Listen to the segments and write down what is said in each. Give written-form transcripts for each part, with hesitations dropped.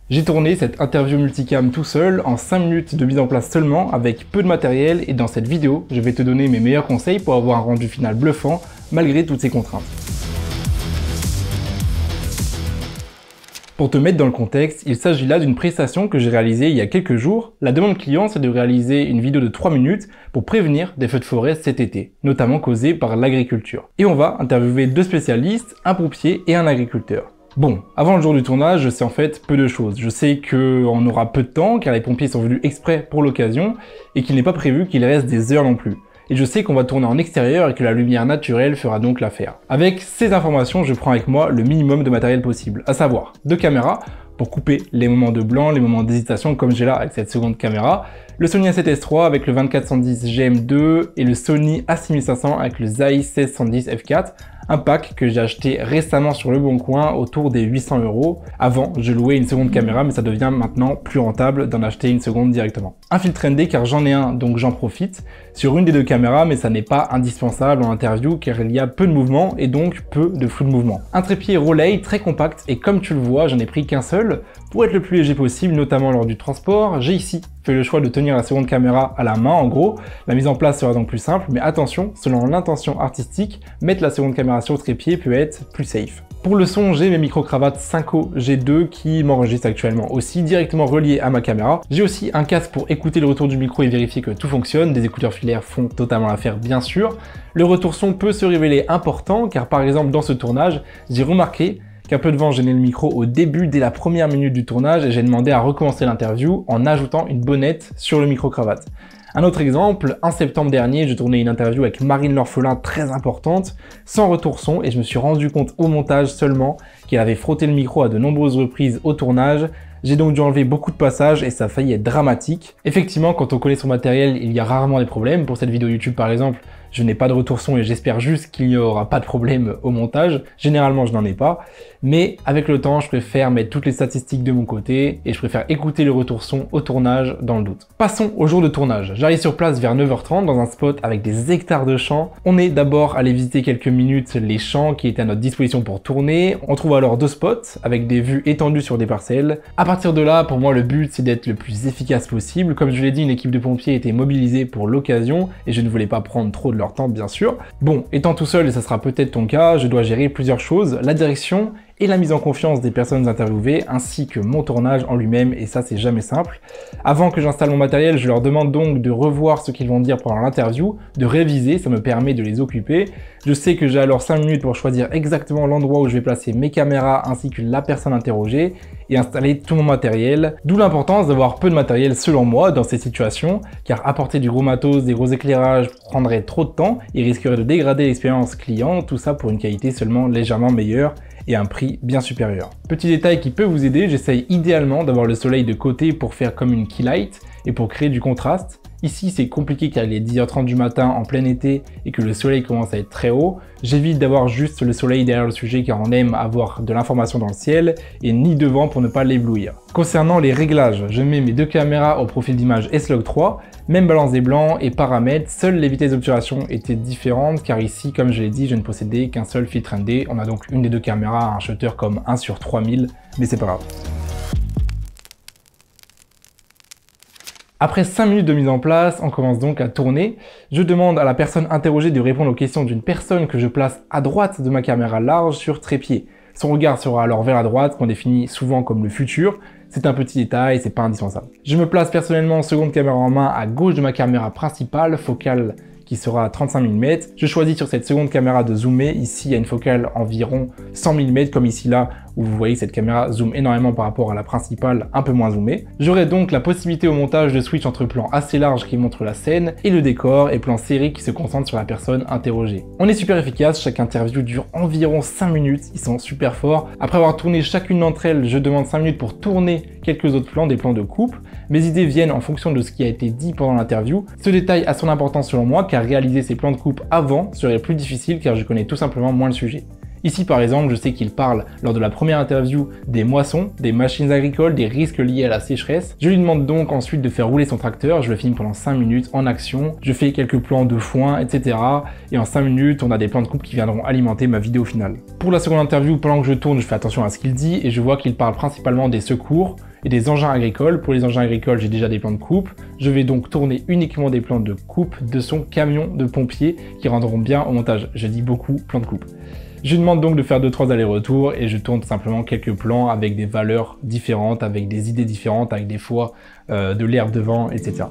J'ai tourné cette interview multicam tout seul, en 5 minutes de mise en place seulement, avec peu de matériel, et dans cette vidéo, je vais te donner mes meilleurs conseils pour avoir un rendu final bluffant, malgré toutes ces contraintes. Pour te mettre dans le contexte, il s'agit là d'une prestation que j'ai réalisée il y a quelques jours. La demande client, c'est de réaliser une vidéo de 3 minutes pour prévenir des feux de forêt cet été, notamment causés par l'agriculture. Et on va interviewer 2 spécialistes, un pompier et un agriculteur. Bon, avant le jour du tournage, je sais en fait peu de choses. Je sais qu'on aura peu de temps car les pompiers sont venus exprès pour l'occasion et qu'il n'est pas prévu qu'il reste des heures non plus. Et je sais qu'on va tourner en extérieur et que la lumière naturelle fera donc l'affaire. Avec ces informations, je prends avec moi le minimum de matériel possible, à savoir 2 caméras pour couper les moments de blanc, les moments d'hésitation comme j'ai là avec cette seconde caméra, le Sony A7S III avec le 24-110 GM2 et le Sony A6500 avec le Zeiss 16-110 f4, un pack que j'ai acheté récemment sur Le Bon Coin autour des 800 €. Avant, je louais une seconde caméra, mais ça devient maintenant plus rentable d'en acheter une seconde directement. Un filtre ND car j'en ai un, donc j'en profite, sur une des 2 caméras, mais ça n'est pas indispensable en interview car il y a peu de mouvement et donc peu de flou de mouvement. Un trépied Rolei très compact et comme tu le vois, j'en ai pris qu'un seul pour être le plus léger possible, notamment lors du transport. J'ai ici fait le choix de tenir la seconde caméra à la main, en gros. La mise en place sera donc plus simple, mais attention, selon l'intention artistique, mettre la seconde caméra sur le trépied peut être plus safe. Pour le son, j'ai mes micro-cravates Synco G2 qui m'enregistrent actuellement aussi, directement reliés à ma caméra. J'ai aussi un casque pour écouter le retour du micro et vérifier que tout fonctionne. Des écouteurs filaires font totalement l'affaire, bien sûr. Le retour son peut se révéler important, car par exemple dans ce tournage, j'ai remarqué qu'un peu de vent gênait le micro au début, dès la première minute du tournage, et j'ai demandé à recommencer l'interview en ajoutant une bonnette sur le micro-cravate. Un autre exemple, en septembre dernier, je tournais une interview avec Marine L'Orphelin très importante, sans retour son, et je me suis rendu compte au montage seulement qu'elle avait frotté le micro à de nombreuses reprises au tournage. J'ai donc dû enlever beaucoup de passages et ça a failli être dramatique. Effectivement, quand on connaît son matériel, il y a rarement des problèmes. Pour cette vidéo YouTube par exemple, je n'ai pas de retour son et j'espère juste qu'il n'y aura pas de problème au montage. Généralement, je n'en ai pas. Mais avec le temps, je préfère mettre toutes les statistiques de mon côté et je préfère écouter le retour son au tournage dans le doute. Passons au jour de tournage. J'arrive sur place vers 9h30 dans un spot avec des hectares de champs. On est d'abord allé visiter quelques minutes les champs qui étaient à notre disposition pour tourner. On trouve alors 2 spots avec des vues étendues sur des parcelles. À partir de là, pour moi, le but, c'est d'être le plus efficace possible. Comme je l'ai dit, une équipe de pompiers était mobilisée pour l'occasion et je ne voulais pas prendre trop de leur temps, bien sûr. Bon, étant tout seul, et ça sera peut-être ton cas, je dois gérer plusieurs choses, la direction et la mise en confiance des personnes interviewées, ainsi que mon tournage en lui-même, et ça c'est jamais simple. Avant que j'installe mon matériel, je leur demande donc de revoir ce qu'ils vont dire pendant l'interview, de réviser, ça me permet de les occuper. Je sais que j'ai alors 5 minutes pour choisir exactement l'endroit où je vais placer mes caméras ainsi que la personne interrogée, et installer tout mon matériel, d'où l'importance d'avoir peu de matériel selon moi dans ces situations, car apporter du gros matos, des gros éclairages prendrait trop de temps et risquerait de dégrader l'expérience client, tout ça pour une qualité seulement légèrement meilleure et un prix bien supérieur. Petit détail qui peut vous aider, j'essaye idéalement d'avoir le soleil de côté pour faire comme une key light et pour créer du contraste. Ici c'est compliqué car il est 10h30 du matin en plein été et que le soleil commence à être très haut. J'évite d'avoir juste le soleil derrière le sujet car on aime avoir de l'information dans le ciel et ni devant pour ne pas l'éblouir. Concernant les réglages, je mets mes 2 caméras au profil d'image S-Log3, même balance des blancs et paramètres, seules les vitesses d'obturation étaient différentes car ici, comme je l'ai dit, je ne possédais qu'un seul filtre ND. On a donc une des 2 caméras à un shutter comme 1/3000, mais c'est pas grave. Après 5 minutes de mise en place, on commence donc à tourner. Je demande à la personne interrogée de répondre aux questions d'une personne que je place à droite de ma caméra large sur trépied. Son regard sera alors vers la droite, qu'on définit souvent comme le futur. C'est un petit détail, c'est pas indispensable. Je me place personnellement en seconde caméra en main à gauche de ma caméra principale, focale qui sera à 35 mm. Je choisis sur cette seconde caméra de zoomer. Ici, il y a une focale environ 100 mm, comme ici là, où vous voyez cette caméra zoome énormément par rapport à la principale, un peu moins zoomée. J'aurai donc la possibilité au montage de switch entre plans assez larges qui montrent la scène et le décor et plans serrés qui se concentrent sur la personne interrogée. On est super efficace, chaque interview dure environ 5 minutes, ils sont super forts. Après avoir tourné chacune d'entre elles, je demande 5 minutes pour tourner quelques autres plans, des plans de coupe. Mes idées viennent en fonction de ce qui a été dit pendant l'interview. Ce détail a son importance selon moi car réaliser ces plans de coupe avant serait plus difficile car je connais tout simplement moins le sujet. Ici par exemple, je sais qu'il parle lors de la première interview des moissons, des machines agricoles, des risques liés à la sécheresse. Je lui demande donc ensuite de faire rouler son tracteur, je le filme pendant 5 minutes en action, je fais quelques plans de foin, etc. Et en 5 minutes, on a des plans de coupe qui viendront alimenter ma vidéo finale. Pour la seconde interview, pendant que je tourne, je fais attention à ce qu'il dit et je vois qu'il parle principalement des secours. et des engins agricoles. Pour les engins agricoles, j'ai déjà des plans de coupe. Je vais donc tourner uniquement des plans de coupe de son camion de pompiers qui rendront bien au montage. Je dis beaucoup plans de coupe. Je lui demande donc de faire 2-3 allers-retours et je tourne tout simplement quelques plans avec des valeurs différentes, avec des idées différentes, avec des fois de l'herbe devant, etc.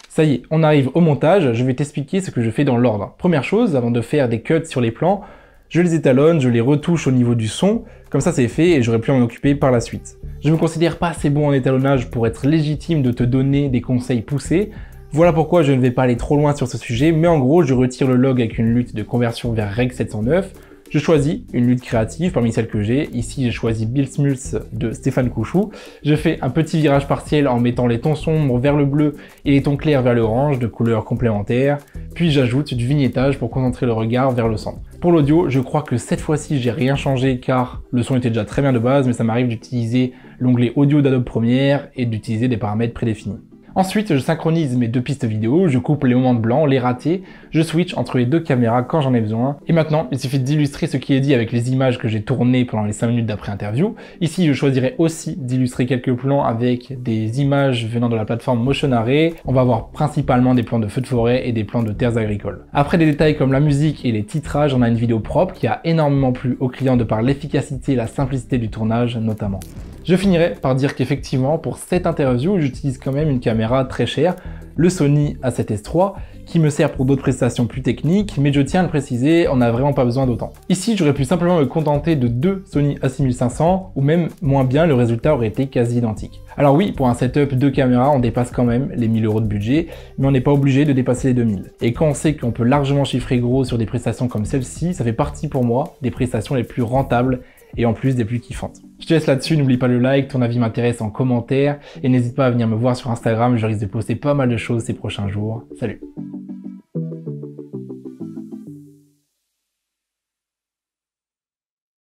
Ça y est, on arrive au montage, je vais t'expliquer ce que je fais dans l'ordre. Première chose, avant de faire des cuts sur les plans, je les étalonne, je les retouche au niveau du son, comme ça c'est fait et j'aurai plus à m'en occuper par la suite. Je me considère pas assez bon en étalonnage pour être légitime de te donner des conseils poussés. Voilà pourquoi je ne vais pas aller trop loin sur ce sujet, mais en gros je retire le log avec une lutte de conversion vers Rec 709. Je choisis une lutte créative parmi celles que j'ai. Ici, j'ai choisi Bill Smulls de Stéphane Couchou. Je fais un petit virage partiel en mettant les tons sombres vers le bleu et les tons clairs vers l'orange de couleurs complémentaires. Puis j'ajoute du vignettage pour concentrer le regard vers le centre. Pour l'audio, je crois que cette fois-ci, j'ai rien changé car le son était déjà très bien de base, mais ça m'arrive d'utiliser l'onglet audio d'Adobe Premiere et d'utiliser des paramètres prédéfinis. Ensuite, je synchronise mes deux pistes vidéo, je coupe les moments de blanc, les ratés, je switch entre les deux caméras quand j'en ai besoin. Et maintenant, il suffit d'illustrer ce qui est dit avec les images que j'ai tournées pendant les 5 minutes d'après-interview. Ici, je choisirai aussi d'illustrer quelques plans avec des images venant de la plateforme Motion Array. On va avoir principalement des plans de feux de forêt et des plans de terres agricoles. Après des détails comme la musique et les titrages, on a une vidéo propre qui a énormément plu aux clients de par l'efficacité et la simplicité du tournage notamment. Je finirai par dire qu'effectivement, pour cette interview, j'utilise quand même une caméra très chère, le Sony A7S III, qui me sert pour d'autres prestations plus techniques, mais je tiens à le préciser, on n'a vraiment pas besoin d'autant. Ici, j'aurais pu simplement me contenter de deux Sony A6500, ou même moins bien, le résultat aurait été quasi identique. Alors oui, pour un setup de caméra, on dépasse quand même les 1000 € de budget, mais on n'est pas obligé de dépasser les 2000. Et quand on sait qu'on peut largement chiffrer gros sur des prestations comme celle-ci, ça fait partie pour moi des prestations les plus rentables et en plus des plus kiffantes. Je te laisse là-dessus, n'oublie pas le like, ton avis m'intéresse en commentaire et n'hésite pas à venir me voir sur Instagram, je risque de poster pas mal de choses ces prochains jours. Salut!